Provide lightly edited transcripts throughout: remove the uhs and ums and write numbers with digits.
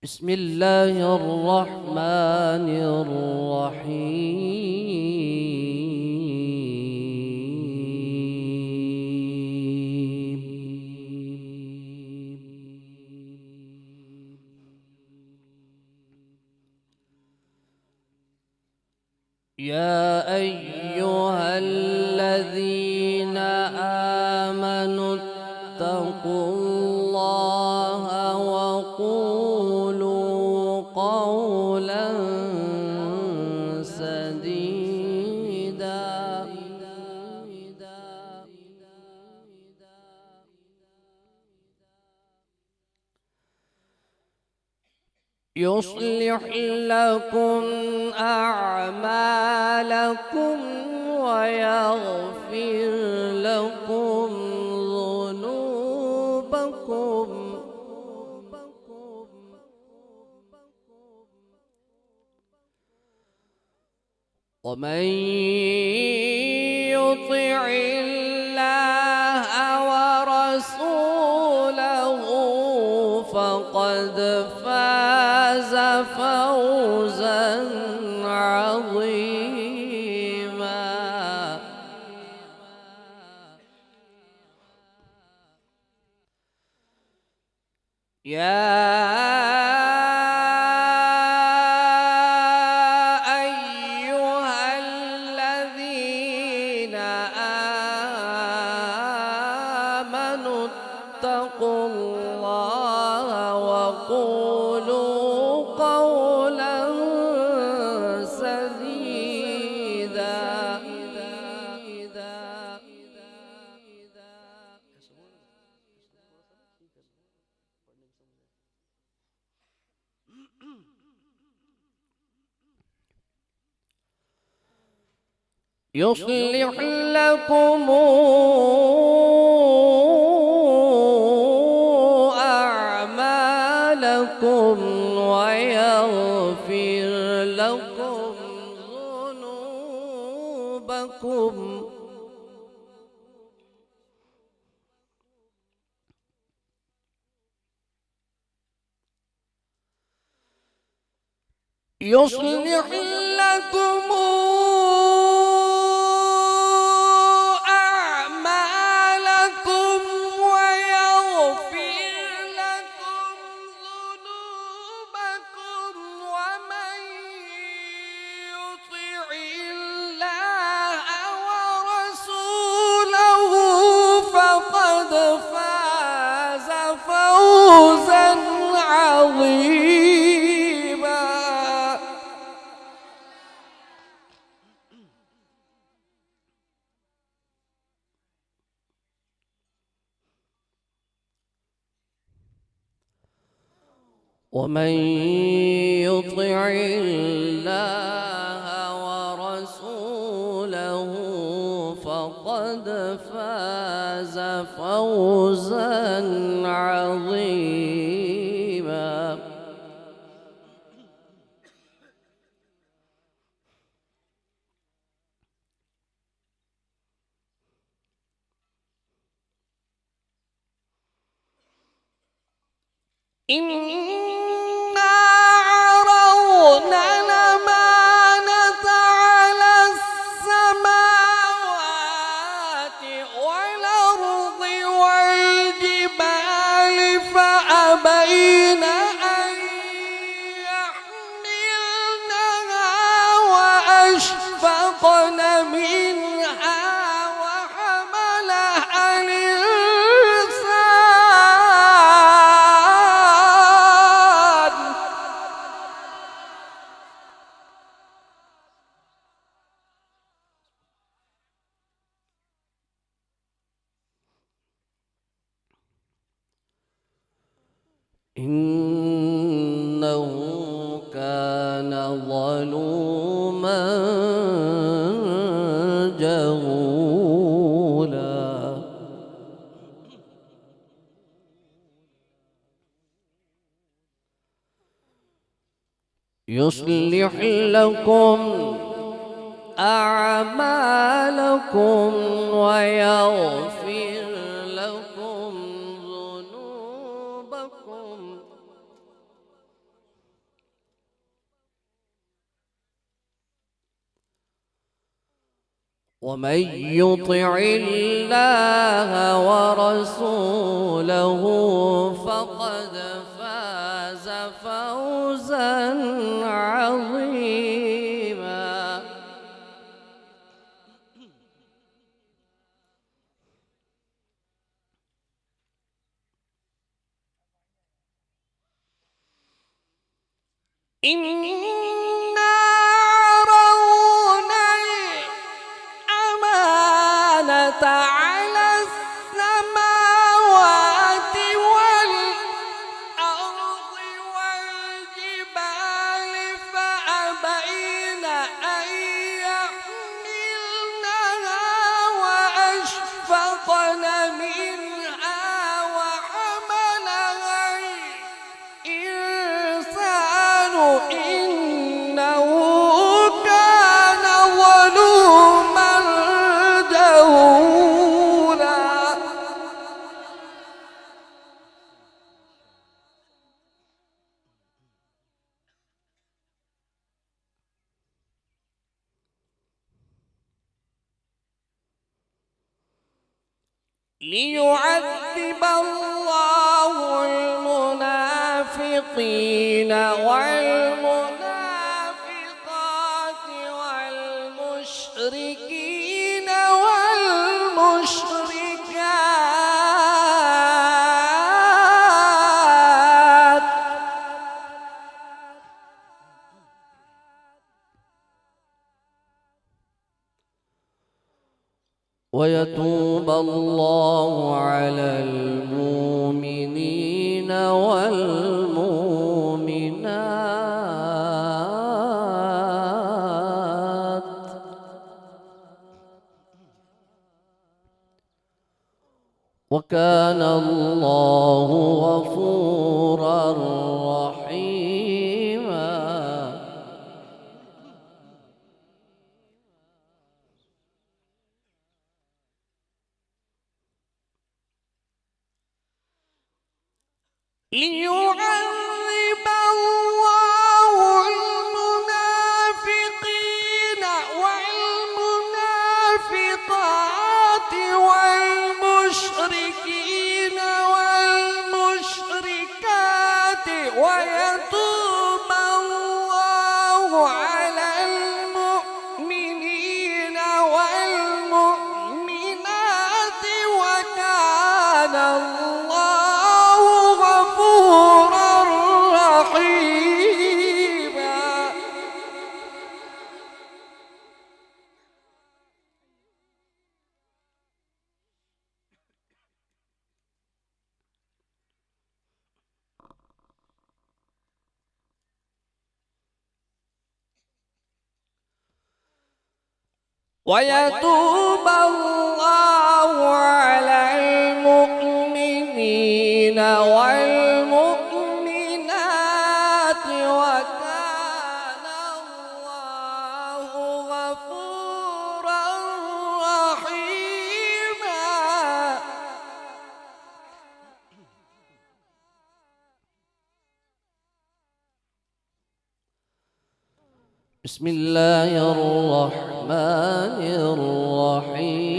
بسم الله الرحمن الرحيم. يا أيها الذين آمنوا اتقوا الله وقولوا قولا سديدا يصلح لكم أعمالكم ويغفر لكم ذنوبكم ومن يطع الله ورسوله فقد فاز فوزا عظيما. اتقوا الله وقولوا قولا سديدا. يصلح لكم أعمالكم ويغفر لكم ذنوبكم يصلح لكم أعمالكم ويغفر لكم ذنوبكم ومن يطع الله ورسوله فقد فاز فوزا عظيما. ومن يطع الله ورسوله فقد فاز فوزا عظيما. إنا عرضنا الأمانة على السماوات والأرض والجبال فأبين أن يحملنها وأشفقن منها وحملها إنه كان ظلوما جهولا. يصلح لكم أعمالكم ويغفر لكم ذنوبكم ومن يطع الله ورسوله فقد فاز فوزا عظيما. إنا عرضنا الأمانة على السماوات والأرض والجبال فأبين أن يحملنها وأشفقن منها وحملها الإنسان إنه كان ظلوما جهولا. ليعذب الله المنافقين والمنافقات والمشركين والمشركات ويتوب الله على المؤمنين والمؤمنات وكان الله غفورا رحيما. ليعذب الله المنافقين والمنافقات والمشركين والمشركات ويتوب الله على المؤمنين والمؤمنات وكان الله غفورا رحيما. ويتوب الله على المؤمنين والمؤمنات وكان الله غفورا رحيما. بسم الله الرحمن الرحيم.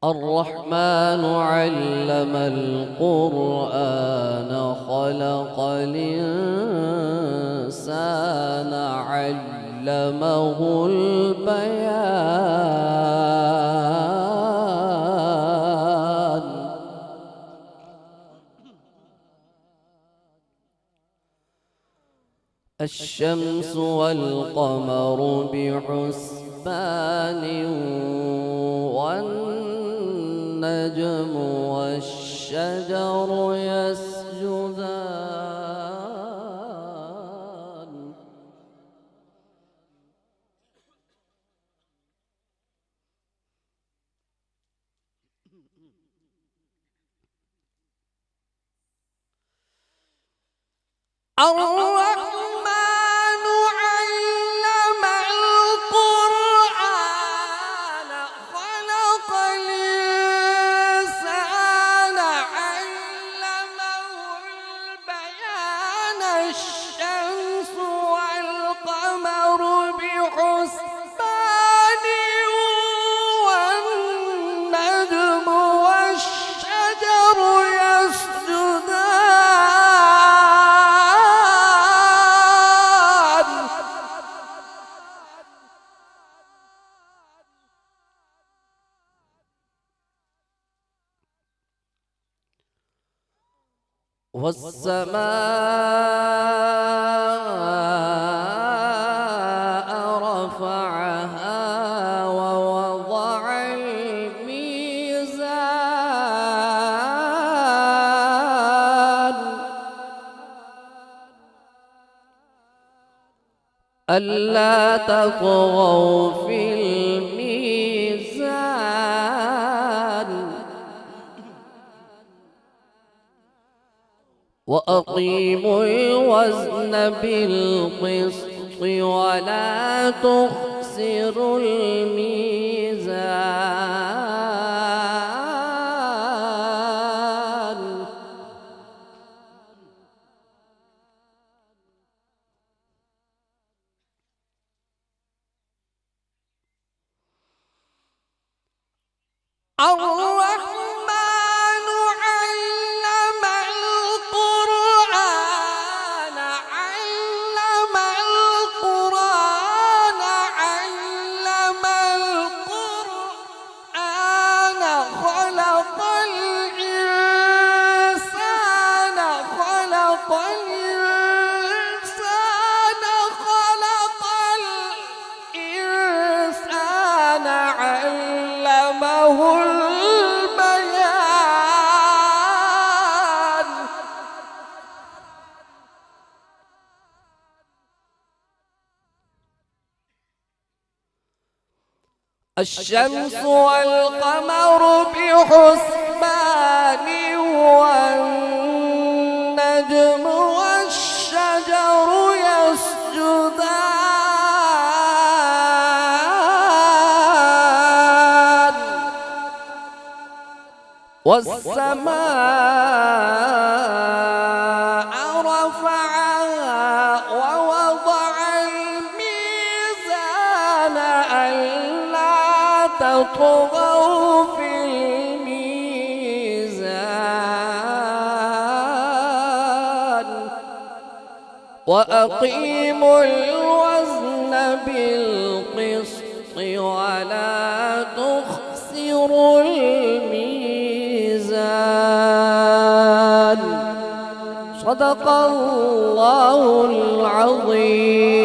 الرحمن علم القرآن خلق الإنسان علمه البيان. الشمس والقمر بحسبان والنجم والشجر يسجدان. الرحمن علم القرآن خلق الإنسان علمه والسماء رفعها ووضع الميزان ألا تطغوا في الميزان وأقيموا الوزن بالقسط ولا تخسروا الميزان الرحمن علم القرآن علم القرآن علم القرآن خلق الإنسان خلق الإنسان خلق الإنسان علمه البيان الشمس والقمر بحسبان والنجم والشجر يسجدان والسماء رفعها ووضع الميزان ألا تطغوا في الميزان وأقيموا الوزن بالقسط ولا تخسروا الميزان صدق الله العظيم.